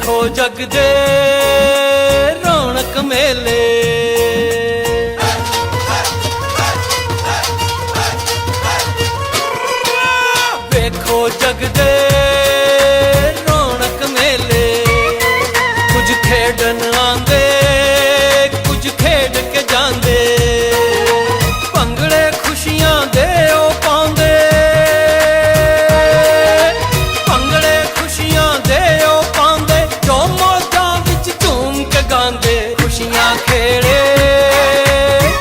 ਵੇਖੋ ਜਗ ਦੇ ਰੌਣਕ ਮੇਲੇ, ਵੇਖੋ ਜਗ ਦੇ ਰੌਣਕ ਮੇਲੇ, ਕੁਝ ਖੇਡਣ ਆਂਦੇ ਕੁਝ ਖੇਡ ਕੇ ਜਾਂਦੇ, ਭੰਗੜੇ ਖੁਸ਼ੀਆਂ ਦੇ ਉਹ ਪਾਉਂਦੇ, ਭੰਗੜੇ ਖੁਸ਼ੀਆਂ ਦੇ ਉਹ ਪਾਉਂਦੇ, ਜੋ ਮੌਜਾਂ ਵਿੱਚ ਝੂਮ ਕੇ ਗਾਉਂਦੇ, ਖੁਸ਼ੀਆਂ ਖੇੜੇ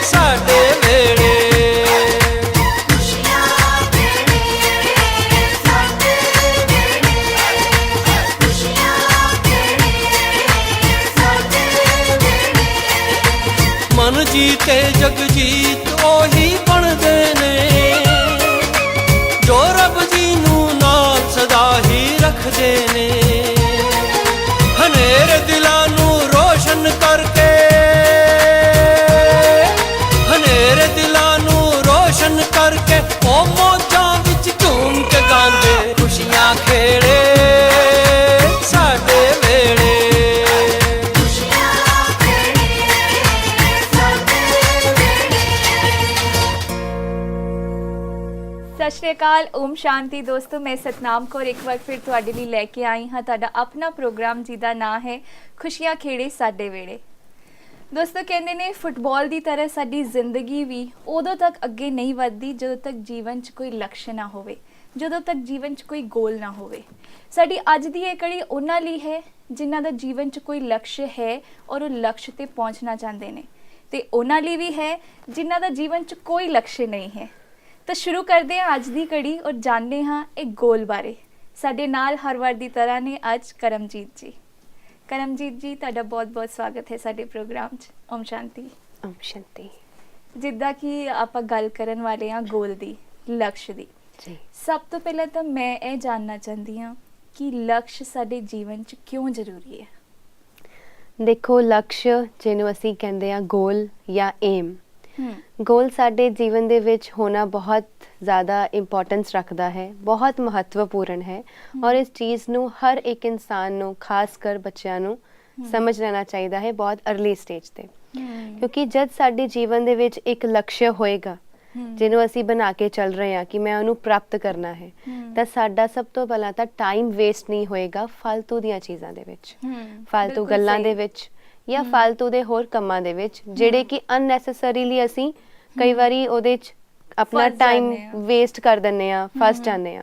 ਸਾਡੇ ਵੇਲੇ। ਮਨ ਜੀਤੇ ਜਗਜੀਤ ਉਹੀ ਬਣਦੇ ਨੇ, ਜੋ ਰੱਬ ਜੀ ਨੂੰ ਨਾਲ ਸਦਾ ਹੀ ਰੱਖਦੇ ਨੇ, ਹਨੇਰੇ ਦਿਲਾਂ ਨੂੰ ਰੋਸ਼ਨ ਕਰਕੇ, ਹਨੇਰੇ ਦਿਲਾਂ ਨੂੰ ਰੋਸ਼ਨ ਕਰਕੇ, ਉਹ ਮੌਜਾਂ ਵਿੱਚ ਝੂਮ ਕੇ ਗਾਉਂਦੇ, ਖੁਸ਼ੀਆਂ ਖੇੜੇ ਸਾਡੇ ਵੇਲੇ। ਸਤਿ ਸ਼੍ਰੀ ਅਕਾਲ, ਓਮ ਸ਼ਾਂਤੀ ਦੋਸਤੋ, ਮੈਂ ਸਤਨਾਮ ਕੌਰ ਇੱਕ ਵਾਰ ਫਿਰ ਤੁਹਾਡੇ ਲਈ ਲੈ ਕੇ ਆਈ ਹਾਂ ਤੁਹਾਡਾ ਆਪਣਾ ਪ੍ਰੋਗਰਾਮ ਜਿਹਦਾ ਨਾਂ ਹੈ ਖੁਸ਼ੀਆਂ ਖੇੜੇ ਸਾਡੇ ਵੇਲੇ। ਦੋਸਤੋ ਕਹਿੰਦੇ ਨੇ ਫੁੱਟਬਾਲ ਦੀ ਤਰ੍ਹਾਂ ਸਾਡੀ ਜ਼ਿੰਦਗੀ ਵੀ ਉਦੋਂ ਤੱਕ ਅੱਗੇ ਨਹੀਂ ਵੱਧਦੀ ਜਦੋਂ ਤੱਕ ਜੀਵਨ 'ਚ ਕੋਈ ਲਕਸ਼ ਨਾ ਹੋਵੇ, ਜਦੋਂ ਤੱਕ ਜੀਵਨ 'ਚ ਕੋਈ ਗੋਲ ਨਾ ਹੋਵੇ। ਸਾਡੀ ਅੱਜ ਦੀ ਇਹ ਕੜੀ ਉਹਨਾਂ ਲਈ ਹੈ ਜਿਨ੍ਹਾਂ ਦਾ ਜੀਵਨ 'ਚ ਕੋਈ ਲਕਸ਼ ਹੈ ਔਰ ਉਹ ਲਕਸ਼ ਤੇ ਪਹੁੰਚਣਾ ਚਾਹੁੰਦੇ ਨੇ, ਤੇ ਉਹਨਾਂ ਲਈ ਵੀ ਹੈ ਜਿਨ੍ਹਾਂ ਦਾ ਜੀਵਨ 'ਚ ਕੋਈ ਲਕਸ਼ ਨਹੀਂ ਹੈ। ਤਾਂ ਸ਼ੁਰੂ ਕਰਦੇ ਹਾਂ ਅੱਜ ਦੀ ਕੜੀ ਔਰ ਜਾਣਦੇ ਹਾਂ ਇੱਕ ਗੋਲ ਬਾਰੇ। ਸਾਡੇ ਨਾਲ ਹਰ ਵਾਰ ਦੀ ਤਰ੍ਹਾਂ ਨੇ ਅੱਜ ਕਰਮਜੀਤ ਜੀ। ਕਰਮਜੀਤ ਜੀ, ਤੁਹਾਡਾ ਬਹੁਤ-ਬਹੁਤ ਸਵਾਗਤ ਹੈ ਸਾਡੇ ਪ੍ਰੋਗਰਾਮ 'ਚ। ਓਮ ਸ਼ਾਂਤੀ। ਓਮ ਸ਼ਾਂਤੀ। ਜਿੱਦਾਂ ਕਿ ਆਪਾਂ ਗੱਲ ਕਰਨ ਵਾਲੇ ਹਾਂ ਗੋਲ ਦੀ, ਲਕਸ਼ ਦੀ, ਜੀ ਸਭ ਤੋਂ ਪਹਿਲਾਂ ਤਾਂ ਮੈਂ ਇਹ ਜਾਣਨਾ ਚਾਹੁੰਦੀ ਹਾਂ ਕਿ ਲਕਸ਼ ਸਾਡੇ ਜੀਵਨ 'ਚ ਕਿਉਂ ਜ਼ਰੂਰੀ ਹੈ। ਦੇਖੋ, ਲਕਸ਼ ਜਿਹਨੂੰ ਅਸੀਂ ਕਹਿੰਦੇ ਆ ਗੋਲ ਜਾਂ ਏਮ, ਗੋਲ ਸਾਡੇ ਜੀਵਨ ਦੇ ਵਿੱਚ ਹੋਣਾ ਬਹੁਤ ਜ਼ਿਆਦਾ ਇੰਪੋਰਟੈਂਸ ਰੱਖਦਾ ਹੈ, ਬਹੁਤ ਮਹੱਤਵਪੂਰਨ ਹੈ, ਔਰ ਇਸ ਚੀਜ਼ ਨੂੰ ਹਰ ਇੱਕ ਇਨਸਾਨ ਨੂੰ, ਖਾਸ ਕਰ ਬੱਚਿਆਂ ਨੂੰ ਸਮਝ ਲੈਣਾ ਚਾਹੀਦਾ ਹੈ ਬਹੁਤ ਅਰਲੀ ਸਟੇਜ ਤੇ, ਕਿਉਂਕਿ ਜਦ ਸਾਡੇ ਜੀਵਨ ਦੇ ਵਿੱਚ ਇੱਕ ਲਕਸ਼ ਹੋਏਗਾ ਜਿਹਨੂੰ ਅਸੀਂ ਬਣਾ ਕੇ ਚੱਲ ਰਹੇ ਹਾਂ ਕਿ ਮੈਂ ਉਹਨੂੰ ਪ੍ਰਾਪਤ ਕਰਨਾ ਹੈ, ਤਾਂ ਸਾਡਾ ਸਭ ਤੋਂ ਪਹਿਲਾਂ ਤਾਂ ਟਾਈਮ ਵੇਸਟ ਨਹੀਂ ਹੋਏਗਾ ਫालतू ਦੀਆਂ ਚੀਜ਼ਾਂ ਦੇ ਵਿੱਚ, ਫालतू ਗੱਲਾਂ ਦੇ ਵਿੱਚ ਜਾਂ ਫालतू ਦੇ ਹੋਰ ਕੰਮਾਂ ਦੇ ਵਿੱਚ, ਜਿਹੜੇ ਕਿ ਅਨਨੈਸੈਸਰੀਲੀ ਅਸੀਂ ਕਈ ਵਾਰੀ ਉਹਦੇ 'ਚ ਆਪਣਾ ਟਾਈਮ ਵੇਸਟ ਕਰ ਦਿੰਦੇ ਆ, ਫਸ ਜਾਂਦੇ ਆ।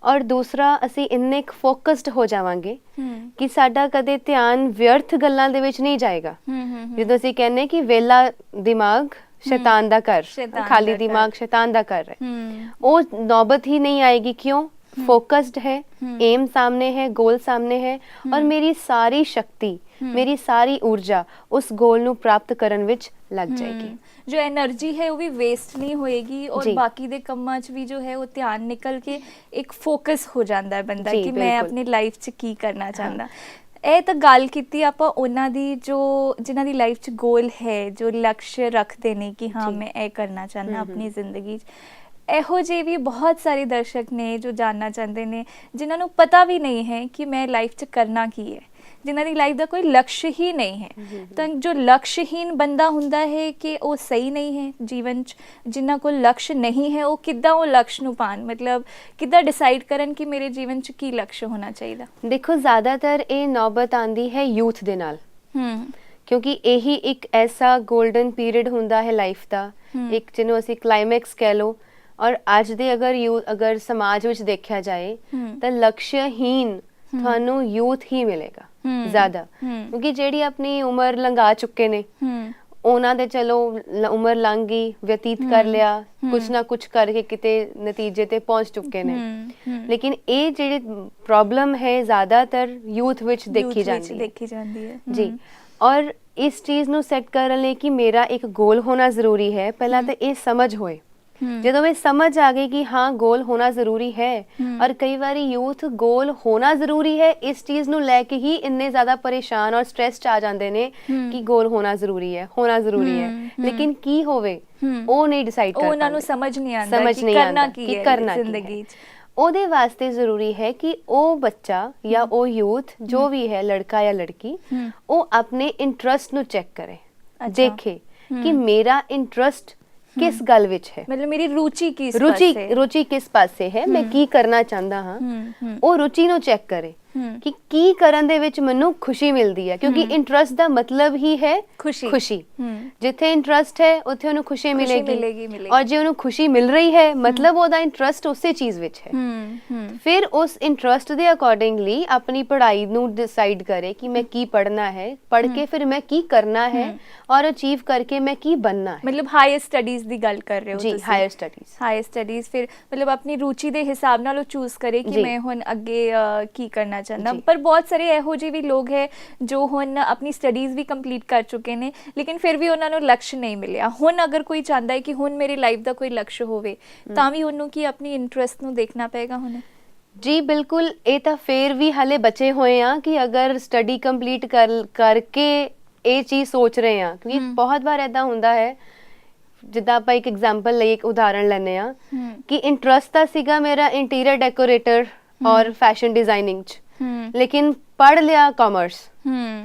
ਔਰ ਦੂਸਰਾ, ਅਸੀਂ ਇੰਨੇ ਫੋਕਸਡ ਹੋ ਜਾਵਾਂਗੇ ਕਿ ਸਾਡਾ ਕਦੇ ਧਿਆਨ ਵਿਅਰਥ ਗੱਲਾਂ ਦੇ ਵਿੱਚ ਨਹੀਂ ਜਾਏਗਾ। ਜਦੋਂ ਅਸੀਂ ਕਹਿੰਦੇ ਕਿ ਵੇਲਾ ਦਿਮਾਗ ਸ਼ੈਤਾਨ ਦਾ ਘਰ, ਖਾਲੀ ਦਿਮਾਗ ਸ਼ੈਤਾਨ ਦਾ ਘਰ ਹੈ, ਉਹ ਨੌਬਤ ਹੀ ਨਹੀਂ ਆਏਗੀ। ਕਿਉਂ? फोकस्ड है, एम सामने है, गोल सामने है, और मेरी सारी शक्ति, मेरी सारी ऊर्जा उस गोल नू प्राप्त करन विच लग जाएगी। जो एनर्जी है वो भी वेस्ट नहीं होएगी और बाकी दे कम्मां च भी जो है वो ध्यान निकल के एक फोकस हो जाता है बंदा कि मैं अपनी लाइफ च की करना चाहता। ਇਹ ਤਾਂ ਗੱਲ ਕੀਤੀ ਆਪਾਂ ਉਹਨਾਂ ਦੀ ਜੋ ਜਿਨ੍ਹਾਂ ਦੀ ਲਾਈਫ 'ਚ ਗੋਲ ਹੈ, ਜੋ ਲਕਸ਼ ਰੱਖਦੇ ਨੇ ਕਿ ਹਾਂ ਮੈਂ ਇਹ ਕਰਨਾ ਚਾਹੁੰਦਾ ਆਪਣੀ ਜ਼ਿੰਦਗੀ 'ਚ। ਇਹੋ ਜਿਹੇ ਵੀ ਬਹੁਤ ਸਾਰੇ ਦਰਸ਼ਕ ਨੇ ਜੋ ਜਾਣਨਾ ਚਾਹੁੰਦੇ ਨੇ, ਜਿਨ੍ਹਾਂ ਨੂੰ ਪਤਾ ਵੀ ਨਹੀਂ ਹੈ ਕਿ ਮੈਂ ਲਾਈਫ 'ਚ ਕਰਨਾ ਕੀ ਹੈ, ਜਿਨ੍ਹਾਂ ਦੀ ਲਾਈਫ ਦਾ ਕੋਈ ਲਕਸ਼ ਹੀ ਨਹੀਂ ਹੈ। ਤਾਂ ਜੋ ਲਕਸ਼ਹੀਨ ਬੰਦਾ ਹੁੰਦਾ ਹੈ ਕਿ ਉਹ ਸਹੀ ਨਹੀਂ ਹੈ ਜੀਵਨ 'ਚ। ਜਿਨ੍ਹਾਂ ਕੋਲ ਲਕਸ਼ ਨਹੀਂ ਹੈ ਉਹ ਕਿੱਦਾਂ ਉਹ ਲਕਸ਼ ਨੂੰ ਪਾਣ, ਮਤਲਬ ਕਿੱਦਾਂ ਡਿਸਾਈਡ ਕਰਨ ਕਿ ਮੇਰੇ ਜੀਵਨ 'ਚ ਕੀ ਲਕਸ਼ ਹੋਣਾ ਚਾਹੀਦਾ। ਦੇਖੋ, ਜ਼ਿਆਦਾਤਰ ਇਹ ਨੌਬਤ ਆਉਂਦੀ ਹੈ ਯੂਥ ਦੇ ਨਾਲ, ਕਿਉਂਕਿ ਇਹੀ ਇੱਕ ਐਸਾ ਗੋਲਡਨ ਪੀਰੀਅਡ ਹੁੰਦਾ ਹੈ ਲਾਈਫ ਦਾ, ਇੱਕ ਜਿਹਨੂੰ ਅਸੀਂ ਕਲਾਈਮੈਕਸ ਕਹਿ ਲਓ। ਔਰ ਅੱਜ ਦੇ ਅਗਰ ਸਮਾਜ ਵਿੱਚ ਦੇਖਿਆ ਜਾਏ ਤਾਂ ਲਕਸ਼ਹੀਨ ਤੁਹਾਨੂੰ ਯੂਥ ਹੀ ਮਿਲੇਗਾ ਜ਼ਿਆਦਾ, ਕਿਉਂਕਿ ਜਿਹੜੀ ਆਪਣੀ ਉਮਰ ਲੰਘਾ ਚੁੱਕੇ ਨੇ, ਉਹਨਾਂ ਦੇ ਚਲੋ ਉਮਰ ਲੰਘ ਗਈ, ਬਤੀਤ ਕਰ ਲਿਆ, ਕੁਛ ਨਾ ਕੁਛ ਕਰਕੇ ਕਿਤੇ ਨਤੀਜੇ ਤੇ ਪਹੁੰਚ ਚੁੱਕੇ ਨੇ। ਲੇਕਿਨ ਇਹ ਜਿਹੜੀ ਪ੍ਰੋਬਲਮ ਹੈ ਜ਼ਿਆਦਾਤਰ ਯੂਥ ਵਿੱਚ ਦੇਖੀ ਜਾਂਦੀ ਹੈ ਜੀ। ਔਰ ਇਸ ਚੀਜ਼ ਨੂੰ ਸੈੱਟ ਕਰਨ ਲਈ ਕਿ ਮੇਰਾ ਇੱਕ ਗੋਲ ਹੋਣਾ ਜ਼ਰੂਰੀ ਹੈ, ਪਹਿਲਾਂ ਤਾਂ ਇਹ ਸਮਝ ਹੋਏ। ਜਦੋਂ ਮੈਂ ਸਮਝ ਆ ਗਈ ਕਿ ਹਾਂ ਗੋਲ ਹੋਣਾ ਜ਼ਰੂਰੀ ਹੈ, ਔਰ ਕਈ ਵਾਰੀ ਯੂਥ ਗੋਲ ਹੋਣਾ ਜ਼ਰੂਰੀ ਹੈ ਇਸ ਚੀਜ਼ ਨੂੰ ਲੈ ਕੇ ਹੀ ਇੰਨੇ ਜ਼ਿਆਦਾ ਪਰੇਸ਼ਾਨ ਔਰ ਸਟ੍ਰੈਸ ਚ ਆ ਜਾਂਦੇ ਨੇ ਕਿ ਗੋਲ ਹੋਣਾ ਜ਼ਰੂਰੀ ਹੈ, ਲੇਕਿਨ ਕੀ ਹੋਵੇ ਉਹ ਨਹੀਂ ਡਿਸਾਈਡ ਕਰ ਪਾਉਂਦੇ, ਉਹਨਾਂ ਨੂੰ ਸਮਝ ਨਹੀਂ ਆਉਂਦਾ ਕਿ ਕਰਨਾ ਕੀ ਹੈ ਜ਼ਿੰਦਗੀ 'ਚ। ਉਹਦੇ ਵਾਸਤੇ ਜ਼ਰੂਰੀ ਹੈ ਕਿ ਉਹ ਬੱਚਾ ਜਾਂ ਉਹ ਯੂਥ ਜੋ ਵੀ ਹੈ, ਲੜਕਾ ਜਾਂ ਲੜਕੀ, ਉਹ ਆਪਣੇ ਇੰਟਰਸਟ ਨੂੰ ਚੈੱਕ ਕਰੇ, ਦੇਖੇ ਕਿ ਮੇਰਾ ਇੰਟਰਸਟ ਕਿਸ ਗੱਲ ਵਿੱਚ ਹੈ, ਮਤਲਬ ਮੇਰੀ ਰੁਚੀ ਕਿਸ ਪਾਸੇ ਹੈ, ਮੈਂ ਕੀ ਕਰਨਾ ਚਾਹੁੰਦਾ ਹਾਂ। ਉਹ ਰੁਚੀ ਨੂੰ ਚੈੱਕ ਕਰੇ ਕਿ ਕੀ ਕਰਨ ਦੇ ਵਿੱਚ ਮੈਨੂੰ ਖੁਸ਼ੀ ਮਿਲਦੀ ਹੈ, ਕਿਉਂਕਿ ਇੰਟਰਸਟ ਦਾ ਮਤਲਬ ਹੀ ਹੈ ਖੁਸ਼ੀ। ਜਿੱਥੇ ਇੰਟਰਸਟ ਹੈ ਉੱਥੇ ਉਹਨੂੰ ਖੁਸ਼ੀ ਮਿਲੇਗੀ, ਔਰ ਜੇ ਉਹਨੂੰ ਖੁਸ਼ੀ ਮਿਲ ਰਹੀ ਹੈ ਮਤਲਬ ਉਹਦਾ ਇੰਟਰਸਟ ਉਸੇ ਚੀਜ਼ ਵਿੱਚ ਹੈ। ਫਿਰ ਉਸ ਇੰਟਰਸਟ ਦੇ ਅਕੋਰਡਿੰਗਲੀ ਆਪਣੀ ਪੜ੍ਹਾਈ ਨੂੰ ਡਿਸਾਈਡ ਕਰੇ ਕਿ ਮੈਂ ਕੀ ਪੜ੍ਹਨਾ ਹੈ, ਪੜ੍ਹ ਕੇ ਫਿਰ ਮੈਂ ਕੀ ਕਰਨਾ ਹੈ, ਔਰ ਅਚੀਵ ਕਰਕੇ ਮੈਂ ਕੀ ਬਣਨਾ ਹੈ। ਮਤਲਬ ਹਾਇਰ ਸਟੱਡੀਜ਼ ਦੀ ਗੱਲ ਕਰ ਰਹੇ ਹੋ ਜੀ, ਹਾਇਰ ਸਟੱਡੀਜ਼ ਫਿਰ ਮਤਲਬ ਆਪਣੀ ਰੁਚੀ ਦੇ ਹਿਸਾਬ ਨਾਲ ਉਹ ਚੂਜ਼ ਕਰੇ ਕਿ ਮੈਂ ਹੁਣ ਅੱਗੇ ਕੀ ਕਰਨਾ ਚਾਹੁੰਦਾ। ਪਰ ਬਹੁਤ ਸਾਰੇ ਇਹੋ ਜਿਹੇ ਵੀ ਲੋਕ ਹੈ ਜੋ ਹੁਣ ਆਪਣੀ ਸਟੱਡੀਜ਼ ਵੀ ਕੰਪਲੀਟ ਕਰ ਚੁੱਕੇ ਨੇ, ਲੇਕਿਨ ਫਿਰ ਵੀ ਉਹਨਾਂ ਨੂੰ ਲਕਸ਼ ਨਹੀਂ ਮਿਲਿਆ। ਹੁਣ ਅਗਰ ਕੋਈ ਚਾਹੁੰਦਾ ਹੈ ਕਿ ਹੁਣ ਮੇਰੀ ਲਾਈਫ ਦਾ ਕੋਈ ਲਕਸ਼ ਹੋਵੇ ਤਾਂ ਵੀ ਉਹਨੂੰ ਕੀ ਆਪਣੀ ਇੰਟਰਸਟ ਨੂੰ ਦੇਖਣਾ ਪਏਗਾ ਹੁਣ? ਜੀ ਬਿਲਕੁਲ, ਇਹ ਤਾਂ ਫਿਰ ਵੀ ਹਾਲੇ ਬਚੇ ਹੋਏ ਆ ਕਿ ਅਗਰ ਸਟੱਡੀ ਕੰਪਲੀਟ ਕਰਕੇ ਇਹ ਚੀਜ਼ ਸੋਚ ਰਹੇ ਆ, ਕਿਉਂਕਿ ਬਹੁਤ ਵਾਰ ਏਦਾਂ ਹੁੰਦਾ ਹੈ, ਜਿੱਦਾਂ ਆਪਾਂ ਇੱਕ ਐਗਜ਼ਾਮਪਲ ਲਈ, ਇੱਕ ਉਦਾਹਰਣ ਲੈਂਦੇ ਆ ਕਿ ਇੰਟਰਸਟ ਤਾਂ ਸੀਗਾ ਮੇਰਾ ਇੰਟੀਰੀਅਰ ਡੈਕੋਰੇਟਰ ਔਰ ਫੈਸ਼ਨ ਡਿਜ਼ਾਈਨਿੰਗ 'ਚ, ਲੇਕਿਨ ਪੜ੍ਹ ਲਿਆ ਕਾਮਰਸ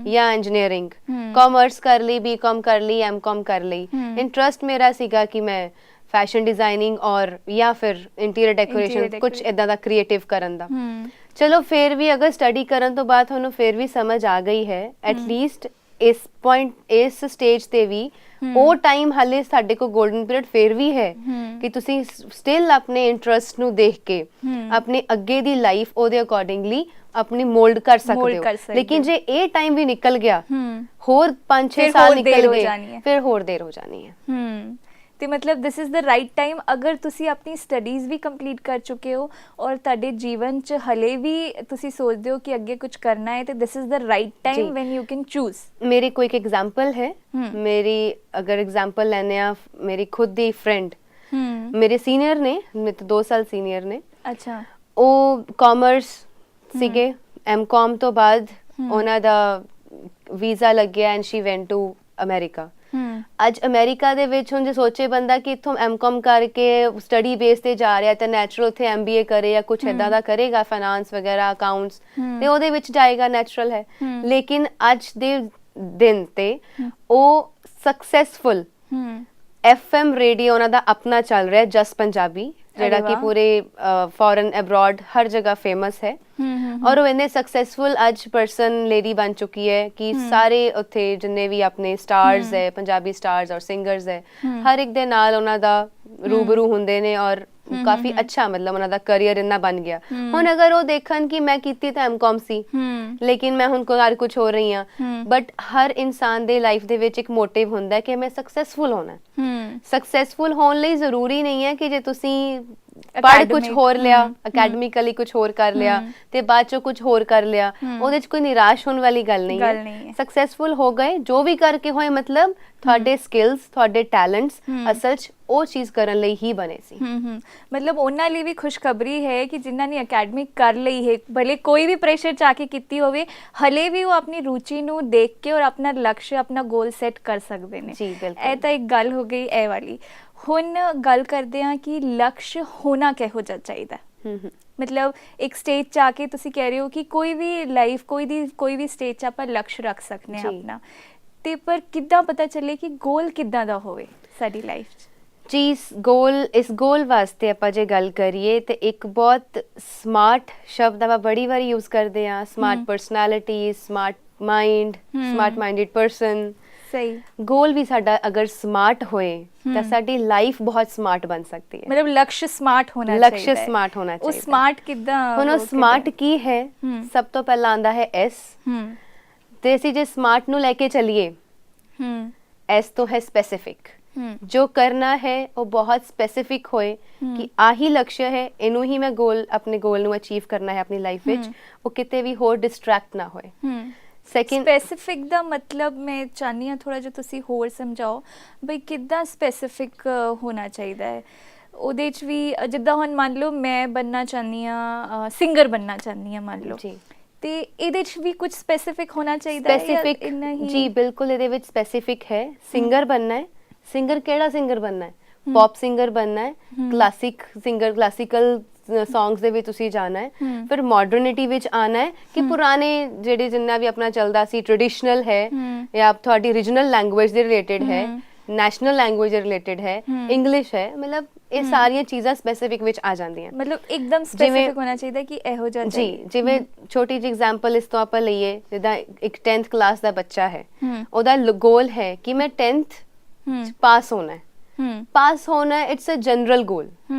ਜਾਂ ਇੰਜੀਨੀਅਰਿੰਗ, ਕਾਮਰਸ ਕਰ ਲਈ, BCom ਕਰ ਲਈ, MCom ਕਰ ਲਈ, ਇੰਟਰਸਟ ਮੇਰਾ ਸੀਗਾ ਕਿ ਮੈਂ ਫੈਸ਼ਨ ਡਿਜ਼ਾਈਨਿੰਗ ਔਰ ਜਾਂ ਫਿਰ ਇੰਟੀਰੀਅਰ ਡੈਕੋਰੇਸ਼ਨ, ਕੁਝ ਇਦਾਂ ਦਾ ਕ੍ਰੀਏਟਿਵ ਕਰਨ ਦਾ। ਚਲੋ ਫਿਰ ਵੀ ਅਗਰ ਸਟੱਡੀ ਕਰਨ ਤੋਂ ਬਾਅਦ ਤੁਹਾਨੂੰ ਫਿਰ ਵੀ ਸਮਝ ਆ ਗਈ ਹੈ, ਐਟਲੀਸਟ ਇਸ ਸਟੇਜ ਤੇ ਵੀ ਉਹ ਟਾਈਮ ਹਾਲੇ ਸਾਡੇ ਕੋਲ ਗੋਲਡਨ ਪੀਰੀਅਡ ਫਿਰ ਵੀ ਹੈ ਕਿ ਤੁਸੀਂ ਸਟਿਲ ਆਪਣੇ ਇੰਟਰਸਟ ਨੂੰ ਦੇਖ ਕੇ ਆਪਣੇ ਅੱਗੇ ਦੀ ਲਾਈਫ ਉਹਦੇ ਅਕੋਰਡਿੰਗਲੀ ਆਪਣੀ ਮੋਲਡ ਕਰ ਸਕਦੇ ਹੋ। ਲੇਕਿਨ ਜੇ ਇਹ ਟਾਈਮ ਵੀ ਨਿਕਲ ਗਿਆ, ਹੋਰ 5-6 ਸਾਲ ਨਿਕਲ ਗਏ, ਫਿਰ ਹੋਰ ਦੇਰ ਹੋ ਜਾਣੀ ਹੈ। ਤੇ ਮਤਲਬ this is the right time, ਅਗਰ ਤੁਸੀਂ ਆਪਣੀ ਸਟੱਡੀਜ਼ ਵੀ ਕੰਪਲੀਟ ਕਰ ਚੁੱਕੇ ਹੋ ਔਰ ਤੁਹਾਡੇ ਜੀਵਨ 'ਚ ਹਲੇ ਵੀ ਤੁਸੀਂ ਸੋਚਦੇ ਹੋ ਕਿ ਅੱਗੇ ਕੁਝ ਕਰਨਾ ਹੈ, ਤੇ this is the right time when you can choose. ਮੇਰੀ ਕੋਈ ਇੱਕ ਐਗਜ਼ਾਮਪਲ ਹੈ, ਮੇਰੀ ਅਗਰ ਐਗਜ਼ਾਮਪਲ ਲੈਣੇ ਆ, ਮੇਰੀ ਖੁਦ ਦੀ ਫਰੈਂਡ, ਮੇਰੇ ਸੀਨੀਅਰ ਨੇ, ਮੇਰੇ ਤੋਂ 2 ਸਾਲ ਸੀਨੀਅਰ ਨੇ। ਅੱਛਾ। ਉਹ ਕਾਮਰਸ ਸੀਗੇ, MCom ਤੋਂ ਬਾਅਦ ਉਹਨਾਂ ਦਾ ਵੀਜ਼ਾ ਲੱਗਿਆ and she went to America. ਅੱਜ ਅਮਰੀਕਾ ਦੇ ਵਿੱਚ ਹੁਣ ਜੇ ਸੋਚੇ ਬੰਦਾ ਕਿ ਇੱਥੋਂ MCom ਕਰਕੇ ਸਟੱਡੀ ਬੇਸ ਤੇ ਜਾ ਰਿਹਾ, ਤਾਂ ਨੈਚੁਰਲ ਉੱਥੇ MBA ਕਰੇ ਜਾਂ ਕੁਛ ਏਦਾਂ ਦਾ ਕਰੇਗਾ, ਫਾਈਨਾਂਸ ਵਗੈਰਾ, ਅਕਾਊਂਟਸ, ਤੇ ਉਹਦੇ ਵਿੱਚ ਜਾਏਗਾ, ਨੈਚੁਰਲ ਹੈ। ਲੇਕਿਨ ਅੱਜ ਦੇ ਦਿਨ ਤੇ ਉਹ ਸਕਸੈਸਫੁਲ FM ਰੇਡੀਓ ਉਹਨਾਂ ਦਾ ਆਪਣਾ ਚੱਲ ਰਿਹਾ, ਜਸ ਪੰਜਾਬੀ, ਜਿਹੜਾ ਕਿ ਪੂਰੇ ਫੋਰਨ ਅਬਰੋਡ ਹਰ ਜਗ੍ਹਾ ਫੇਮਸ ਹੈ। ਔਰ ਉਹ ਇੰਨੇ ਸਕਸੈਸਫੁਲ ਅੱਜ ਪਰਸਨ ਲੇਡੀ ਬਣ ਚੁੱਕੀ ਹੈ ਕਿ ਸਾਰੇ ਉੱਥੇ ਜਿੰਨੇ ਵੀ ਆਪਣੇ ਸਟਾਰਸ ਹੈ, ਪੰਜਾਬੀ ਸਟਾਰਸ ਔਰ ਸਿੰਗਰਸ ਹੈ, ਹਰ ਇੱਕ ਦੇ ਨਾਲ ਉਹਨਾਂ ਦਾ ਰੂਬਰੂ ਹੁੰਦੇ ਨੇ, ਔਰ ਕਾਫੀ ਅੱਛਾ ਮਤਲਬ ਉਹਨਾਂ ਦਾ ਕਰੀਅਰ ਇੰਨਾ ਬਣ ਗਿਆ। ਹੁਣ ਅਗਰ ਉਹ ਦੇਖਣ ਕਿ ਮੈਂ ਕੀਤੀ ਤਾਂ MCom ਸੀ, ਲੇਕਿਨ ਮੈਂ ਹੁਣ ਕੁਝ ਹੋ ਰਹੀ ਹਾਂ, ਬਟ ਹਰ ਇਨਸਾਨ ਦੇ ਲਾਈਫ ਦੇ ਵਿੱਚ ਇੱਕ ਮੋਟਿਵ ਹੁੰਦਾ ਕਿ ਮੈਂ ਸਕਸੈਸਫੁਲ ਹੋਣਾ। ਸਕਸੈਸਫੁਲ ਹੋਣ ਲਈ ਜ਼ਰੂਰੀ ਨਹੀਂ ਹੈ ਕਿ ਜੇ ਤੁਸੀਂ ਪੜ੍ਹ ਕੁਝ ਹੋਰ ਲਿਆ, ਅਕੈਡਮਿਕਲੀ ਕੁਝ ਹੋਰ ਕਰ ਲਿਆ ਤੇ ਬਾਅਦ ਚੋਂ ਕੁਝ ਹੋਰ ਕਰ ਲਿਆ, ਉਹਦੇ 'ਚ ਕੋਈ ਨਿਰਾਸ਼ ਹੋਣ ਵਾਲੀ ਗੱਲ ਨਹੀਂ ਹੈ। ਸਕਸੈਸਫੁਲ ਹੋ ਗਏ, ਜੋ ਵੀ ਕਰਕੇ ਹੋਏ, ਮਤਲਬ ਤੁਹਾਡੇ ਸਕਿੱਲਸ, ਤੁਹਾਡੇ ਟੈਲੈਂਟਸ ਅਸਲ 'ਚ ਉਹ ਚੀਜ਼ ਕਰਨ ਲਈ ਹੀ ਬਣੇ ਸੀ। ਮਤਲਬ ਉਹਨਾਂ ਲਈ ਵੀ ਖੁਸ਼ਖਬਰੀ ਹੈ ਕਿ ਜਿਨ੍ਹਾਂ ਨੇ ਅਕੈਡਮਿਕ ਕਰ ਲਈ ਹੈ, ਭਲੇ ਕੋਈ ਵੀ ਪ੍ਰੈਸ਼ਰ 'ਚ ਆ ਕੇ ਕੀਤੀ ਹੋਵੇ, ਹਲੇ ਵੀ ਉਹ ਆਪਣੀ ਰੁਚੀ ਨੂੰ ਦੇਖ ਕੇ ਔਰ ਆਪਣਾ ਲਕਸ਼, ਆਪਣਾ ਗੋਲ ਸੈੱਟ ਕਰ ਸਕਦੇ ਨੇ। ਇਹ ਤਾਂ ਇੱਕ ਗੱਲ ਹੋ ਗਈ ਇਹ ਵਾਲੀ। ਹੁਣ ਗੱਲ ਕਰਦੇ ਹਾਂ ਕਿ ਲਕਸ਼ ਹੋਣਾ ਕਿਹੋ ਜਿਹਾ ਚਾਹੀਦਾ। ਮਤਲਬ ਇੱਕ ਸਟੇਜ 'ਚ ਆ ਕੇ ਤੁਸੀਂ ਕਹਿ ਰਹੇ ਹੋ ਕਿ ਕੋਈ ਵੀ ਲਾਈਫ, ਕੋਈ ਵੀ ਸਟੇਜ 'ਚ ਆਪਾਂ ਲਕਸ਼ ਰੱਖ ਸਕਦੇ ਹਾਂ ਆਪਣਾ, ਤੇ ਪਰ ਕਿੱਦਾਂ ਪਤਾ ਚੱਲੇ ਕਿ ਗੋਲ ਕਿੱਦਾਂ ਦਾ ਹੋਵੇ ਸਾਡੀ ਲਾਈਫ 'ਚ? ਜੀ, ਇਸ ਗੋਲ ਵਾਸਤੇ ਆਪਾਂ ਜੇ ਗੱਲ ਕਰੀਏ ਤੇ ਇੱਕ ਬਹੁਤ ਸਮਾਰਟ ਸ਼ਬਦ ਆਪਾਂ ਬੜੀ ਵਾਰੀ ਯੂਜ਼ ਕਰਦੇ ਹਾਂ, smart personality, smart mind, smart minded person. ਸਹੀ। ਗੋਲ ਵੀ ਸਾਡਾ ਅਗਰ ਸਮਾਰਟ ਹੋਏ ਤਾਂ ਸਾਡੀ ਲਾਈਫ ਬਹੁਤ ਸਮਾਰਟ ਬਣ ਸਕਦੀ ਹੈ। ਮਤਲਬ ਲਕਸ਼ ਸਮਾਰਟ ਹੋਣਾ ਚਾਹੀਦਾ ਹੈ। ਲਕਸ਼ ਸਮਾਰਟ ਹੋਣਾ ਚਾਹੀਦਾ। ਉਹ ਸਮਾਰਟ ਕਿੱਦਾਂ? ਹੁਣ ਉਹ ਸਮਾਰਟ ਕੀ ਹੈ? ਸਭ ਤੋਂ ਪਹਿਲਾਂ ਆਂਦਾ ਹੈ S, ਤੇ ਅਸੀਂ ਜੇ ਸਮਾਰਟ ਨੂੰ ਲੈ ਕੇ ਚੱਲੀਏ, S ਤੋਂ ਹੈ ਸਪੈਸਿਫਿਕ। ਜੋ ਕਰਨਾ ਹੈ ਉਹ ਬਹੁਤ ਸਪੈਸਿਫਿਕ ਹੋਏ ਕਿ ਆਹੀ ਲਕਸ਼ ਹੈ, ਇਹਨੂੰ ਹੀ ਮੈਂ ਆਪਣੇ ਗੋਲ ਨੂੰ ਅਚੀਵ ਕਰਨਾ ਹੈ ਆਪਣੀ ਲਾਈਫ ਵਿੱਚ, ਉਹ ਕਿਤੇ ਵੀ ਹੋਰ ਡਿਸਟਰੈਕਟ ਨਾ ਹੋਏ। ਸੈਕਿੰਡ, ਸਪੈਸਿਫਿਕ ਦਾ ਮਤਲਬ ਮੈਂ ਚਾਹਨੀ ਹਾਂ ਥੋੜਾ ਜਿਹਾ ਤੁਸੀਂ ਹੋਰ ਸਮਝਾਓ ਬਈ ਕਿੱਦਾਂ ਸਪੈਸਿਫਿਕ ਹੋਣਾ ਚਾਹੀਦਾ ਹੈ ਉਹਦੇ 'ਚ ਵੀ। ਜਿੱਦਾਂ ਹੁਣ ਮੰਨ ਲਓ ਮੈਂ ਬਣਨਾ ਚਾਹੁੰਦੀ ਹਾਂ, ਸਿੰਗਰ ਬਣਨਾ ਚਾਹੁੰਦੀ ਹਾਂ ਮੰਨ ਲਓ, ਤੇ ਇਹਦੇ 'ਚ ਵੀ ਕੁਝ ਸਪੈਸਿਫਿਕ ਹੋਣਾ ਚਾਹੀਦਾ ਹੈ? ਸਪੈਸਿਫਿਕ, ਜੀ ਬਿਲਕੁਲ, ਇਹਦੇ ਵਿੱਚ ਸਪੈਸਿਫਿਕ ਹੈ। ਸਿੰਗਰ ਬਣਨਾ ਹੈ, ਸਿੰਗਰ ਕਿਹੜਾ ਸਿੰਗਰ ਬਣਨਾ ਹੈ? ਪੌਪ ਸਿੰਗਰ ਬਣਨਾ ਹੈ, ਕਲਾਸਿਕ ਸਿੰਗਰ, ਕਲਾਸਿਕਲ ਸੌਂਗਸ ਦੇ ਵਿੱਚ ਤੁਸੀਂ ਜਾਣਾ ਹੈ, ਫਿਰ ਮਾਡਰਨਿਟੀ ਵਿੱਚ ਆਣਾ ਹੈ ਕਿ ਪੁਰਾਣੇ ਜਿਹੜੇ ਜਿੰਨਾ ਵੀ ਆਪਣਾ ਚੱਲਦਾ ਸੀ ਟ੍ਰੈਡੀਸ਼ਨਲ ਹੈ ਜਾਂ ਤੁਹਾਡੀ ਰੀਜਨਲ ਲੈਂਗੁਏਜ ਦੇ ਰਿਲੇਟਡ ਹੈ, ਨੈਸ਼ਨਲ ਲੈਂਗੁਏਜ ਦੇ ਰਿਲੇਟਡ ਹੈ, ਇੰਗਲਿਸ਼ ਹੈ, ਮਤਲਬ ਇਹ ਸਾਰੀਆਂ ਚੀਜ਼ਾਂ ਸਪੈਸੀਫਿਕ ਵਿੱਚ ਆ ਜਾਂਦੀਆਂ। ਮਤਲਬ ਇੱਕਦਮ ਸਪੈਸੀਫਿਕ ਹੋਣਾ ਚਾਹੀਦਾ ਕਿ ਇਹੋ ਜਿਹਾ ਜੀ, ਜਿਵੇਂ ਛੋਟੀ ਜਿਹੀ ਐਗਜ਼ਾਮਪਲ ਇਸ ਤੋਂ ਆਪਾਂ ਲਈਏ, ਜਿੱਦਾਂ ਇੱਕ 10th ਕਲਾਸ ਦਾ ਬੱਚਾ ਹੈ, ਉਹਦਾ ਗੋਲ ਹੈ ਕਿ ਮੈਂ 10th ਪਾਸ ਹੋਣਾ ਹੈ। ਪਾਸ ਹੋਣਾ ਇਟਸ ਅ ਜਨਰਲ ਗੋਲ,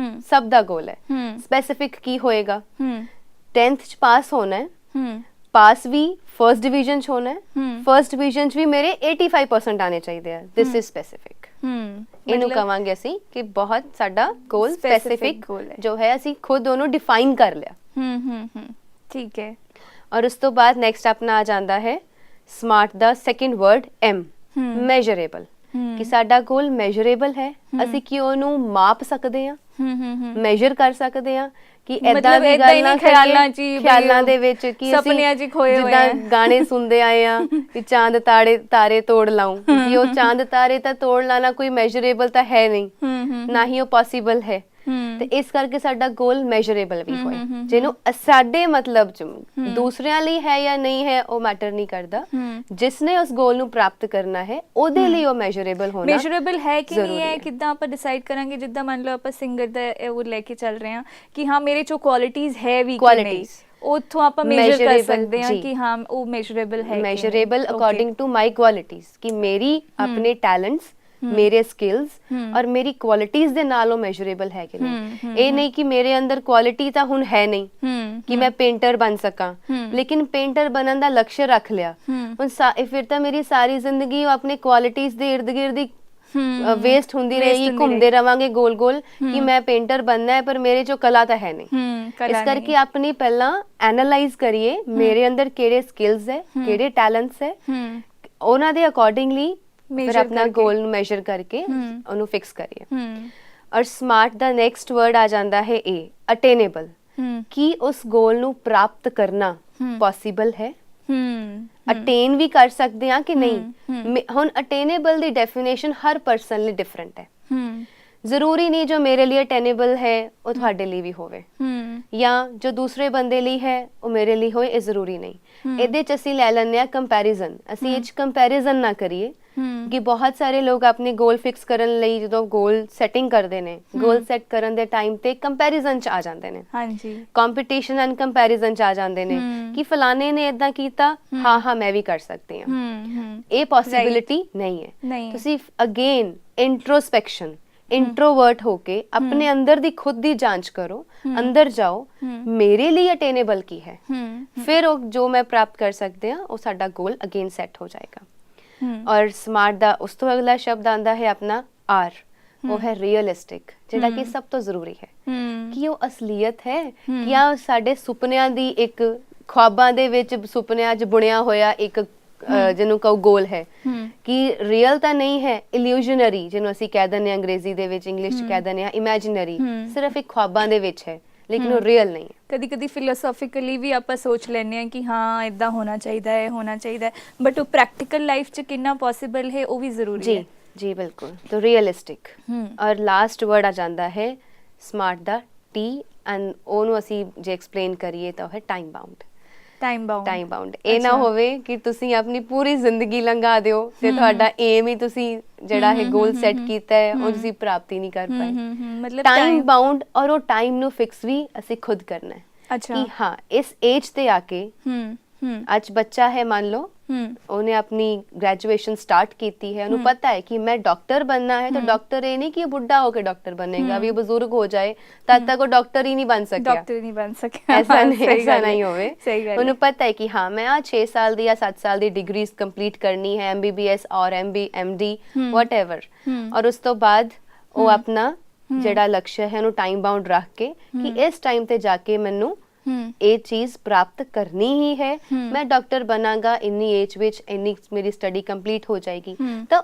ਸਭ ਦਾ ਗੋਲ ਹੈ। ਸਪੈਸੀਫਿਕ ਕੀ ਹੋਏਗਾ? 10th ਚ ਪਾਸ ਹੋਣਾ ਹੈ, ਪਾਸ ਵੀ ਫਰਸਟ ਡਿਵੀਜ਼ਨ ਚ ਹੋਣਾ ਹੈ, ਫਰਸਟ ਡਿਵੀਜ਼ਨ ਚ ਵੀ ਮੇਰੇ 85% ਆਣੇ ਚਾਹੀਦੇ ਆ। This is specific. ਇਹਨੂੰ ਕਵਾਂਗੇ ਅਸੀਂ ਕਿ ਬਹੁਤ ਸਾਡਾ ਗੋਲ ਸਪੈਸੀਫਿਕ ਜੋ ਹੈ, ਅਸੀਂ ਖੁਦ ਉਹਨੂੰ ਡਿਫਾਈਨ ਕਰ ਲਿਆ। ਠੀਕ ਹੈ। ਔਰ ਉਸ ਤੋਂ ਬਾਅਦ ਨੈਕਸਟ ਆਪਣਾ ਆ ਜਾਂਦਾ ਹੈ ਸਮਾਰਟ ਦਾ ਸੈਕਿੰਡ ਵਰਡ M, ਮੈਜ਼ਰੇਬਲ, ਕਿ ਸਾਡਾ ਗੋਲ ਮੈਜ਼ਰੇਬਲ ਹੈ। ਅਸੀਂ ਕਿ ਉਹਨੂੰ ਮਾਪ ਸਕਦੇ ਹਾਂ, ਮੈਜ਼ਰ ਕਰ ਸਕਦੇ ਹਾਂ ਕਿ ਐਦਾਂ ਦੀ ਗੱਲ ਨਾ ਖਿਆਲਾਂ ਦੇ ਵਿੱਚ ਕਿ ਸੁਪਨਿਆਂ 'ਚ ਖੋਏ ਹੋਏ ਜਿੱਦਾਂ ਗਾਣੇ ਸੁਣਦੇ ਆਏ ਆ ਕਿ ਚਾਂਦ ਤਾਰੇ ਤੋੜ ਲਾऊं, ਕਿ ਉਹ ਚਾਂਦ ਤਾਰੇ ਤਾਂ ਤੋੜ ਲਾਣਾ ਕੋਈ ਮੈਜ਼ਰੇਬਲ ਤਾਂ ਹੈ ਨਹੀਂ, ਨਾ ਹੀ ਉਹ ਪੋਸੀਬਲ ਹੈ। ਤੇ ਇਸ ਕਰਕੇ ਸਾਡਾ ਗੋਲ ਮੈਜ਼ਰੇਬਲ ਵੀ ਹੋਏ, ਜਿਹਨੂੰ ਸਾਡੇ ਮਤਲਬ ਚ ਦੂਸਰਿਆਂ ਲਈ ਹੈ ਜਾਂ ਨਹੀਂ ਹੈ ਉਹ ਮੈਟਰ ਨਹੀਂ ਕਰਦਾ। ਜਿਸਨੇ ਉਸ ਗੋਲ ਨੂੰ ਪ੍ਰਾਪਤ ਕਰਨਾ ਹੈ ਉਹਦੇ ਲਈ ਉਹ ਮੈਜ਼ਰੇਬਲ ਹੋਣਾ ਮੈਜ਼ਰੇਬਲ ਹੈ ਕਿ ਨਹੀਂ ਹੈ, ਕਿੱਦਾਂ ਆਪਾਂ ਡਿਸਾਈਡ ਕਰਾਂਗੇ? ਜਿੱਦਾਂ ਮੰਨ ਲਓ ਆਪਾਂ ਸਿੰਗਰ ਦਾ ਉਹ ਲੈ ਕੇ ਚੱਲ ਰਹੇ ਹਾਂ ਕਿ ਹਾਂ ਮੇਰੇ ਚ ਕੁਆਲਿਟੀਜ਼ ਹੈ ਵੀ ਕਿ ਨਹੀਂ, ਉੱਥੋਂ ਆਪਾਂ ਮੇਜ਼ਰ ਕਰ ਸਕਦੇ ਹਾਂ ਕਿ ਹਾਂ ਉਹ ਮੈਜ਼ਰੇਬਲ ਹੈ। Measurable according to my qualities, ਕਿ ਮੇਰੀ ਆਪਣੇ ਟੈਲੈਂਟਸ, ਮੇਰੇ ਸਕਿੱਲਸ ਔਰ ਮੇਰੀ ਕੁਆਲਿਟੀਜ਼ ਦੇ ਨਾਲ ਉਹ ਮੈਜ਼ਰੇਬਲ ਹੈ ਕਿ ਨਹੀਂ। ਇਹ ਨਹੀਂ ਕਿ ਮੇਰੇ ਅੰਦਰ ਕੁਆਲਿਟੀ ਤਾਂ ਹੁਣ ਹੈ ਨਹੀਂ ਕਿ ਮੈਂ ਪੇਂਟਰ ਬਣ ਸਕਾਂ, ਲੇਕਿਨ ਪੇਂਟਰ ਬਣਨ ਦਾ ਲਕਸ਼ ਰੱਖ ਲਿਆ, ਹੁਣ ਫਿਰ ਤਾਂ ਮੇਰੀ ਸਾਰੀ ਜ਼ਿੰਦਗੀ ਆਪਣੀ ਕੁਆਲਿਟੀਜ਼ ਦੇ ਇਰਦ ਗਿਰਦ ਹੀ ਵੇਸਟ ਹੁੰਦੀ ਰਹੇਗੀ, ਘੁੰਮਦੇ ਰਵਾਂਗੇ ਗੋਲ ਗੋਲ ਕਿ ਮੈਂ ਪੇਂਟਰ ਬਣਨਾ ਹੈ ਪਰ ਮੇਰੇ ਚੋਂ ਕਲਾ ਤਾਂ ਹੈ ਨਹੀਂ। ਇਸ ਕਰਕੇ ਆਪਣੀ ਪਹਿਲਾਂ ਐਨਾਲਾਈਜ਼ ਕਰੀਏ ਮੇਰੇ ਅੰਦਰ ਕਿਹੜੇ ਸਕਿੱਲਸ ਹੈ, ਕਿਹੜੇ ਟੈਲੈਂਟਸ ਹੈ, ਉਹਨਾਂ ਦੇ ਅਕੋਰਡਿੰਗਲੀ ਫਿਰ ਆਪਣਾ ਗੋਲ ਨੂੰ ਮੈਜ਼ਰ ਕਰਕੇ ਉਹਨੂੰ ਫਿਕਸ ਕਰੀਏ। ਔਰ ਸਮਾਰਟ ਦਾ ਨੈਕਸਟ ਵਰਡ ਆ ਜਾਂਦਾ ਹੈ A, ਅਟੇਨੇਬਲ, ਕਿ ਉਸ ਗੋਲ ਨੂੰ ਪ੍ਰਾਪਤ ਕਰਨਾ ਪੋਸੀਬਲ ਹੈ, ਅਟੇਨ ਵੀ ਕਰ ਸਕਦੇ ਹਾਂ ਕਿ ਨਹੀਂ। ਹੁਣ ਅਟੇਨੇਬਲ ਦੀ ਡੈਫੀਨੇਸ਼ਨ ਹਰ ਪਰਸਨ ਲਈ ਡਿਫਰੈਂਟ ਹੈ। ਜ਼ਰੂਰੀ ਨਹੀਂ ਜੋ ਮੇਰੇ ਲਈ ਅਟੇਨੇਬਲ ਹੈ ਉਹ ਤੁਹਾਡੇ ਲਈ ਵੀ ਹੋਵੇ, ਜਾਂ ਜੋ ਦੂਸਰੇ ਬੰਦੇ ਲਈ ਹੈ ਉਹ ਮੇਰੇ ਲਈ ਹੋਏ, ਇਹ ਜ਼ਰੂਰੀ ਨਹੀਂ। ਇਹਦੇ ਚ ਅਸੀਂ ਲੈ ਲੈਂਦੇ ਹਾਂ ਕੰਪੈਰੀਜ਼ਨ। ਅਸੀਂ ਇਹ ਚ ਕੰਪੈਰੀਜ਼ਨ ਨਾ ਕਰੀਏ ਕਿ ਬਹੁਤ ਸਾਰੇ ਲੋਕ ਆਪਣੇ ਗੋਲ ਫਿਕਸ ਕਰਨ ਲਈ ਜਦੋਂ ਗੋਲ ਸੈਟਿੰਗ ਕਰਦੇ ਨੇ, ਗੋਲ ਸੈਟ ਕਰਨ ਦੇ ਟਾਈਮ ਤੇ ਕੰਪੈਰੀਜ਼ਨ ਚ ਆ ਜਾਂਦੇ ਨੇ। ਹਾਂਜੀ, ਕੰਪੀਟੀਸ਼ਨ ਐਂਡ ਕੰਪੈਰੀਜ਼ਨ ਚ ਆ ਜਾਂਦੇ ਨੇ ਕਿ ਫਲਾਣੇ ਨੇ ਇਦਾਂ ਕੀਤਾ, ਹਾਂ ਮੈਂ ਵੀ ਕਰ ਸਕਦੀ ਹਾਂ। ਇਹ ਪੋਸੀਬਿਲਿਟੀ ਨਹੀਂ ਹੈ। ਤੁਸੀਂ ਅਗੇਨ ਇੰਟਰੋਸਪੈਕਸ਼ਨ, ਇੰਟਰੋਵਰਟ ਹੋ ਕੇ ਆਪਣੇ ਅੰਦਰ ਦੀ ਖੁਦ ਦੀ ਜਾਂਚ ਕਰੋ, ਅੰਦਰ ਜਾਓ, ਮੇਰੇ ਲਈ ਅਟੇਨੇਬਲ ਕੀ ਹੈ, ਫਿਰ ਉਹ ਜੋ ਮੈਂ ਪ੍ਰਾਪਤ ਕਰ ਸਕਦੇ ਹਾਂ ਉਹ ਸਾਡਾ ਗੋਲ ਅਗੇਨ ਸੈਟ ਹੋ ਜਾਏਗਾ। ਔਰ ਸਮਾਰਟ ਦਾ ਉਸ ਤੋਂ ਅਗਲਾ ਸ਼ਬਦ ਆਂਦਾ ਹੈ ਆਪਣਾ R, ਉਹ ਹੈ ਰੀਅਲਿਸਟਿਕ, ਜਿਹੜਾ ਕਿ ਸਭ ਤੋਂ ਜ਼ਰੂਰੀ ਹੈ ਕਿ ਉਹ ਅਸਲੀਅਤ ਹੈ ਜਾਂ ਸਾਡੇ ਸੁਪਨਿਆਂ ਦੀ ਇੱਕ ख्वाबां ਦੇ ਵਿੱਚ ਸੁਪਨਿਆਂ 'ਚ ਬੁਣਿਆ ਹੋਇਆ ਇੱਕ ਜਿਹਨੂੰ ਕਹੋ ਗੋਲ ਹੈ ਕਿ ਰੀਅਲ ਤਾਂ ਨਹੀਂ ਹੈ, ਇਲੂਜ਼ਨਰੀ ਜਿਹਨੂੰ ਅਸੀਂ ਕਹਿ ਦਿੰਦੇ ਹਾਂ ਅੰਗਰੇਜ਼ੀ ਦੇ ਵਿੱਚ, ਇੰਗਲਿਸ਼ 'ਚ ਕਹਿ ਦਿੰਦੇ ਹਾਂ ਇਮੈਜਿਨਰੀ, ਸਿਰਫ ਇੱਕ ख्वाबां ਦੇ ਵਿੱਚ ਹੈ ਲੇਕਿਨ ਉਹ ਰੀਅਲ ਨਹੀਂ ਹੈ। ਕਦੀ ਕਦੀ ਫਿਲੋਸੋਫਿਕਲੀ ਵੀ ਆਪਾਂ ਸੋਚ ਲੈਂਦੇ ਹਾਂ ਕਿ ਹਾਂ ਇਦਾਂ ਹੋਣਾ ਚਾਹੀਦਾ ਹੈ, ਬਟ ਉਹ ਪ੍ਰੈਕਟੀਕਲ ਲਾਈਫ 'ਚ ਕਿੰਨਾ ਪੋਸੀਬਲ ਹੈ ਉਹ ਵੀ ਜ਼ਰੂਰੀ ਹੈ। ਜੀ ਬਿਲਕੁਲ। ਤਾਂ ਰੀਅਲਿਸਟਿਕ। ਔਰ ਲਾਸਟ ਵਰਡ ਆ ਜਾਂਦਾ ਹੈ ਸਮਾਰਟ ਦਾ T, ਐਂਡ ਉਹਨੂੰ ਅਸੀਂ ਜੇ ਐਕਸਪਲੇਨ ਕਰੀਏ ਤਾਂ ਉਹ ਹੈ ਟਾਈਮ ਬਾਉਂਡ। ਟਾਈਮ ਬਾਉਂਡ ਇਹ ਨਾ ਹੋਵੇ ਕਿ ਤੁਸੀਂ ਆਪਣੀ ਪੂਰੀ ਜ਼ਿੰਦਗੀ ਲੰਘਾ ਦਿਓ ਤੇ ਤੁਹਾਡਾ ਏਮ ਹੀ ਤੁਸੀਂ ਜਿਹੜਾ ਹੈ ਗੋਲ ਸੈੱਟ ਕੀਤਾ ਹੈ ਉਹ ਤੁਸੀਂ ਪ੍ਰਾਪਤੀ ਨਹੀਂ ਕਰ ਪਾਏ। ਮਤਲਬ ਟਾਈਮ ਬਾਉਂਡ, ਔਰ ਉਹ ਟਾਈਮ ਨੂੰ ਫਿਕਸ ਵੀ ਅਸੀਂ ਖੁਦ ਕਰਨਾ ਹੈ ਕਿ ਹਾਂ ਇਸ ਏਜ ਤੇ ਆ ਕੇ ਅੱਜ ਬੱਚਾ ਹੈ ਮੰਨ ਲਓ, ਉਹਨੇ ਆਪਣੀ ਗ੍ਰੈਜੂਏਸ਼ਨ ਸਟਾਰਟ ਕੀਤੀ ਹੈ, ਉਹਨੂੰ ਪਤਾ ਹੈ ਕਿ ਮੈਂ ਡਾਕਟਰ बनना है, तो डॉक्टर ये नहीं कि बुढ़ा होकर डॉक्टर बनेगा, अभी बुजुर्ग हो जाए तब तक वो डॉक्टर ही नहीं बन सके, ऐसा नहीं होवे। ਉਹਨੂੰ ਪਤਾ ਹੈ ਕਿ ਹਾਂ ਮੈਂ ਆ 6 ਸਾਲ ਦੀ ਜਾਂ 7 ਸਾਲ ਦੀ ਡਿਗਰੀਜ਼ ਕੰਪਲੀਟ ਕਰਨੀ ਹੈ, MBBS ਔਰ MD ਵਟਐਵਰ, ਔਰ ਉਸ ਤੋਂ ਬਾਅਦ ਉਹ ਆਪਣਾ ਜਿਹੜਾ ਲਕਸ਼ ਹੈ ਉਹਨੂੰ ਟਾਈਮ ਬਾਉਂਡ ਰੱਖ ਕੇ ਕਿ ਇਸ ਟਾਈਮ ਤੇ ਜਾ ਕੇ ਮੈਨੂੰ ਇਹ ਚੀਜ਼ ਪ੍ਰਾਪਤ ਕਰਨੀ ਹੀ ਹੈ, ਮੈਂ ਡਾਕਟਰ ਬਣਾਂਗਾ ਇੰਨੀ ਏਜ ਵਿੱਚ, ਇੰਨੀ ਮੇਰੀ ਸਟੱਡੀ ਕੰਪਲੀਟ ਹੋ ਜਾਏਗੀ। ਤਾਂ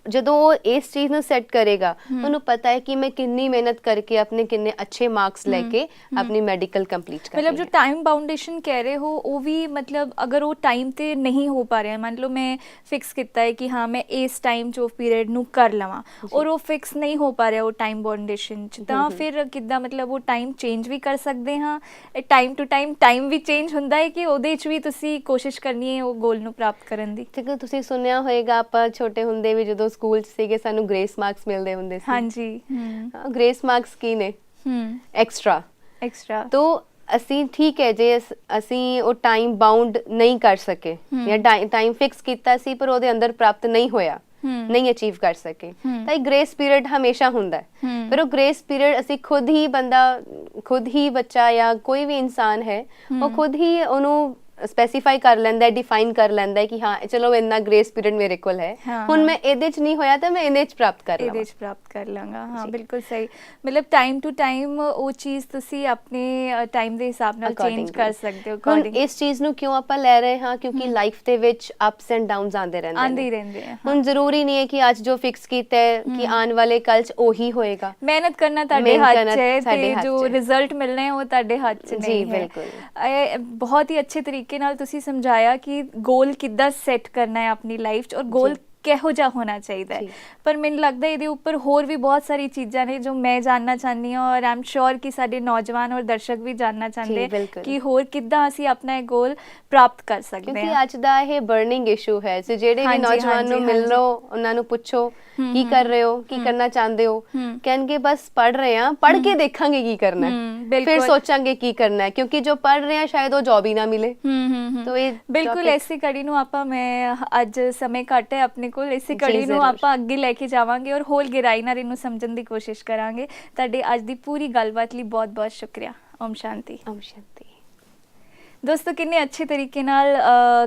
ਜਦੋਂ ਉਹ ਇਸ ਚੀਜ਼ ਨੂੰ ਸੈੱਟ ਕਰੇਗਾ ਉਹਨੂੰ ਪਤਾ ਹੈ ਕਿ ਮੈਂ ਕਿੰਨੀ ਮਿਹਨਤ ਕਰਕੇ ਆਪਣੇ ਕਿੰਨੇ ਅੱਛੇ ਮਾਰਕਸ ਲੈ ਕੇ ਆਪਣੀ ਮੈਡੀਕਲ ਕੰਪਲੀਟ ਕਰਨੀ मतलब जो टाइम बाउंडेशन कह रहे हो वो भी मतलब अगर वो टाइम ਤੇ नहीं हो पा ਰਿਹਾ मान लो मैं फिक्स ਕੀਤਾ है कि हाँ मैं इस टाइਮ ਚ ਉਹ ਪੀਰੀਅਡ ਨੂੰ ਕਰ ਲਵਾਂ ਔਰ ਉਹ ਫਿਕਸ ਨਹੀਂ ਹੋ ਪਾ ਰਿਹਾ ਉਹ ਟਾਈਮ ਬਾਉਂਡੇਸ਼ਨ ਚ ਤਾਂ ਫਿਰ ਕਿੱਦਾਂ ਮਤਲਬ ਉਹ ਟਾਈਮ ਚੇਂਜ ਵੀ ਕਰ ਸਕਦੇ ਹਾਂ ਟਾਈਮ ਟੂ ਟਾਈਮ ਵੀ ਚੇਂਜ ਹੁੰਦਾ ਹੈ ਕਿ ਉਹਦੇ ਚ ਵੀ ਤੁਸੀਂ ਕੋਸ਼ਿਸ਼ ਕਰਨੀ ਹੈ ਉਹ ਗੋਲ ਨੂੰ ਪ੍ਰਾਪਤ ਕਰਨ ਦੀ ਠੀਕ ਹੈ ਤੁਸੀਂ ਸੁਣਿਆ ਹੋਏਗਾ ਆਪਾਂ ਛੋਟੇ ਹੁੰਦੇ ਵੀ ਜਦੋਂ ਸਕੂਲ ਚ ਸੀਗੇ ਸਾਨੂੰ ਗ੍ਰੇਸ ਮਾਰਕਸ ਮਿਲਦੇ ਹੁੰਦੇ ਸੀ ਹਾਂਜੀ ਗ੍ਰੇਸ ਮਾਰਕਸ ਕੀ ਨੇ ਐਕਸਟਰਾ ਤੋ ਅਸੀਂ ਠੀਕ ਹੈ ਜੇ ਅਸੀਂ ਉਹ ਟਾਈਮ ਬਾਉਂਡ ਨਹੀਂ ਕਰ ਸਕੇ ਜਾਂ ਟਾਈਮ ਫਿਕਸ ਕੀਤਾ ਸੀ ਪਰ ਉਹਦੇ ਅੰਦਰ ਪ੍ਰਾਪਤ ਨਹੀਂ ਹੋਇਆ ਨਹੀਂ ਅਚੀਵ ਕਰ ਸਕੇ ਤਾਂ ਇਹ ਗ੍ਰੇਸ ਪੀਰੀਅਡ ਹਮੇਸ਼ਾ ਹੁੰਦਾ ਹੈ ਪਰ ਉਹ ਗ੍ਰੇਸ ਪੀਰੀਅਡ ਅਸੀਂ ਖੁਦ ਹੀ ਬੱਚਾ ਜਾਂ ਕੋਈ ਵੀ ਇਨਸਾਨ ਹੈ ਉਹ ਖੁਦ ਹੀ ਉਹਨੂੰ ਸਪੈਸੀਫਾਈ ਕਰ ਲੈਂਦਾ ਹੈ ਡਿਫਾਈਨ ਕਰ ਲੈਂਦਾ ਹੈ ਕਿ ਹਾਂ ਚਲੋ ਇੰਨਾ ਗ੍ਰੇਸ ਪੀਰੀਅਡ ਮੇਰੇ ਕੋਲ ਹੈ ਹੁਣ ਮੈਂ ਇਹਦੇ ਚ ਨਹੀਂ ਹੋਇਆ ਤਾਂ ਮੈਂ ਇਹਦੇ ਚ ਪ੍ਰਾਪਤ ਕਰ ਲਾਂਗਾ ਹਾਂ ਬਿਲਕੁਲ ਸਹੀ ਮਤਲਬ ਟਾਈਮ ਟੂ ਟਾਈਮ ਉਹ ਚੀਜ਼ ਤੁਸੀਂ ਆਪਣੇ ਟਾਈਮ ਦੇ ਹਿਸਾਬ ਨਾਲ ਚੇਂਜ ਕਰ ਸਕਦੇ ਹੋ ਹੁਣ ਇਸ ਚੀਜ਼ ਨੂੰ ਕਿਉਂ ਆਪਾਂ ਲੈ ਰਹੇ ਹਾਂ ਕਿਉਂਕਿ ਲਾਈਫ ਦੇ ਵਿੱਚ ਅਪਸ ਐਂਡ ਡਾਊਨਸ ਆਉਂਦੇ ਰਹਿੰਦੇ ਆ ਹੁਣ ਜ਼ਰੂਰੀ ਨਹੀਂ ਹੈ ਕਿ ਅੱਜ ਜੋ ਫਿਕਸ ਕੀਤਾ ਹੈ ਕਿ ਆਉਣ ਵਾਲੇ ਕੱਲ ਚ ਉਹੀ ਹੋਏਗਾ ਮਿਹਨਤ ਕਰਨਾ ਤੁਹਾਡੇ ਹੱਥ 'ਚ ਹੈ ਤੇ ਜੋ ਰਿਜ਼ਲਟ ਮਿਲਣੇ ਉਹ ਤੁਹਾਡੇ ਹੱਥ 'ਚ ਨਹੀਂ ਹੈ ਬਿਲਕੁਲ ਬਹੁਤ ਹੀ ਅੱਛੇ ਤਰੀਕੇ ਨਾਲ ਤੁਸੀਂ ਸਮਝਾਇਆ ਕਿ ਗੋਲ ਕਿੱਦਾਂ ਸੈੱਟ ਕਰਨਾ ਹੈ ਆਪਣੀ ਲਾਈਫ 'ਚ ਔਰ ਗੋਲ ਕਿਹੋ ਜਿਹਾ ਹੋਣਾ ਚਾਹੀਦਾ ਹੈ ਪਰ ਮੈਨੂੰ ਲੱਗਦਾ ਇਹਦੇ ਉੱਪਰ ਹੋਰ ਵੀ ਬਹੁਤ ਸਾਰੀ ਚੀਜ਼ਾਂ ਨੇ ਜੋ ਮੈਂ ਜਾਣਨਾ ਚਾਹੁੰਦੀ ਹਾਂ ਔਰ ਆਮ ਸ਼ੋਰ ਕਿ ਸਾਡੇ ਨੌਜਵਾਨ ਔਰ ਦਰਸ਼ਕ ਵੀ ਜਾਣਨਾ ਚਾਹੁੰਦੇ ਕਿ ਹੋਰ ਕਿੱਦਾਂ ਅਸੀਂ ਆਪਣਾ ਇਹ ਗੋਲ ਪ੍ਰਾਪਤ ਕਰ ਸਕਦੇ ਹਾਂ ਕਿਉਂਕਿ ਅੱਜ ਦਾ ਇਹ ਬਰਨਿੰਗ ਇਸ਼ੂ ਹੈ ਸੋ ਜਿਹੜੇ ਵੀ ਨੌਜਵਾਨ ਨੂੰ ਮਿਲ ਲੋ ਉਹਨਾਂ ਨੂੰ ਪੁੱਛੋ ਕੀ ਕਰ ਰਹੇ ਹੋ ਕੀ ਕਰਨਾ ਚਾਹੁੰਦੇ ਹੋ ਕਹਿਣਗੇ ਬਸ ਪੜ੍ਹ ਰਹੇ ਹਾਂ ਪੜ੍ਹ ਕੇ ਦੇਖਾਂਗੇ ਕੀ ਕਰਨਾ ਹੈ ਫਿਰ ਸੋਚਾਂਗੇ ਕੀ ਕਰਨਾ ਹੈ ਕਿਉਂਕਿ ਜੋ ਪੜ੍ਹ ਰਹੇ ਹਾਂ ਸ਼ਾਇਦ ਉਹ ਜੌਬ ਹੀ ਨਾ ਮਿਲੇ ਤਾਂ ਇਹ ਬਿਲਕੁਲ ਐਸੀ ਕੜੀ ਨੂੰ ਆਪਾਂ ਮੈਂ ਅੱਜ ਸਮੇਂ ਘੱਟ ਹੈ ਆਪਣੇ ਕੋਲ ਇਸੇ ਕੜੀ ਨੂੰ ਆਪਾਂ ਅੱਗੇ ਲੈ ਕੇ ਜਾਵਾਂਗੇ ਔਰ ਹੋਰ ਗਹਿਰਾਈ ਨਾਲ ਇਹਨੂੰ ਸਮਝਣ ਦੀ ਕੋਸ਼ਿਸ਼ ਕਰਾਂਗੇ ਤੁਹਾਡੇ ਅੱਜ ਦੀ ਪੂਰੀ ਗੱਲਬਾਤ ਲਈ ਬਹੁਤ ਬਹੁਤ ਸ਼ੁਕਰੀਆ ਓਮ ਸ਼ਾਂਤੀ ਦੋਸਤੋ ਕਿੰਨੇ ਅੱਛੇ ਤਰੀਕੇ ਨਾਲ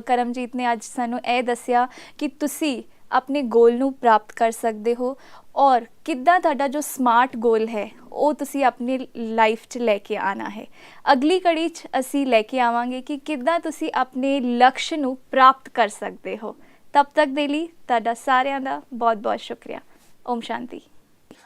ਕਰਮਜੀਤ ਨੇ ਅੱਜ ਸਾਨੂੰ ਇਹ ਦੱਸਿਆ ਕਿ ਤੁਸੀਂ ਆਪਣੇ ਗੋਲ ਨੂੰ ਪ੍ਰਾਪਤ ਕਰ ਸਕਦੇ ਹੋ ਔਰ ਕਿੱਦਾਂ ਤੁਹਾਡਾ ਜੋ ਸਮਾਰਟ ਗੋਲ ਹੈ ਉਹ ਤੁਸੀਂ ਆਪਣੀ ਲਾਈਫ 'ਚ ਲੈ ਕੇ ਆਉਣਾ ਹੈ ਅਗਲੀ ਕੜੀ 'ਚ ਅਸੀਂ ਲੈ ਕੇ ਆਵਾਂਗੇ ਕਿ ਕਿੱਦਾਂ ਤੁਸੀਂ ਆਪਣੇ ਲਕਸ਼ ਨੂੰ ਪ੍ਰਾਪਤ ਕਰ ਸਕਦੇ ਹੋ ਤਬ ਤੱਕ ਦੇ ਲਈ ਤੁਹਾਡਾ ਸਾਰਿਆਂ ਦਾ ਬਹੁਤ ਬਹੁਤ ਸ਼ੁਕਰੀਆ ਓਮ ਸ਼ਾਂਤੀ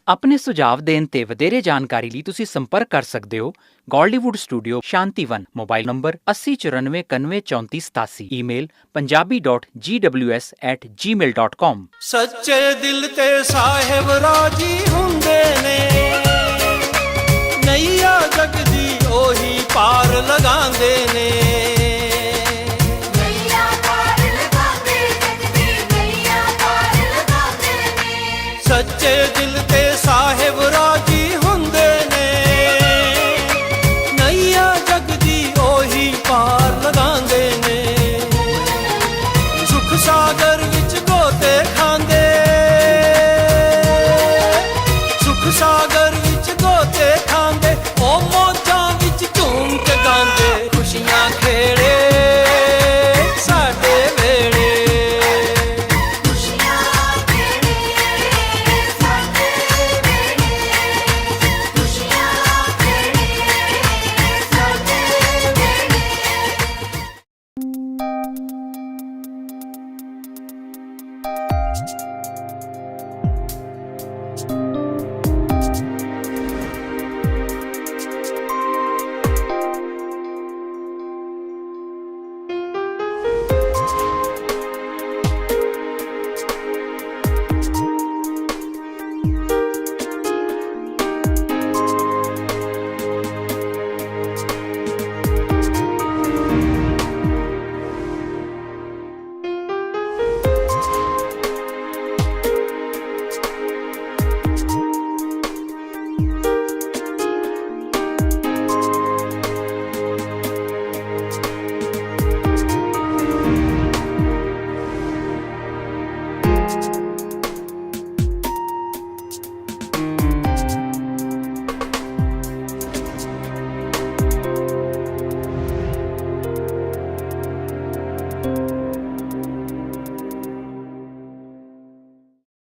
ਆਪਣੇ ਸੁਝਾਅ ਦੇਣ ਤੇ ਵਧੇਰੇ ਜਾਣਕਾਰੀ ਲਈ ਤੁਸੀਂ ਸੰਪਰਕ ਕਰ ਸਕਦੇ ਹੋ Goldywood studio Shantivan mobile number 8094913487 email punjabi.gws@gmail.com ਸੱਚੇ ਦਿਲ ਤੇ ਸਾਹਿਬ ਰਾਜੀ ਹੁੰਦੇ ਨੇ ਨਈਆ ਜਗ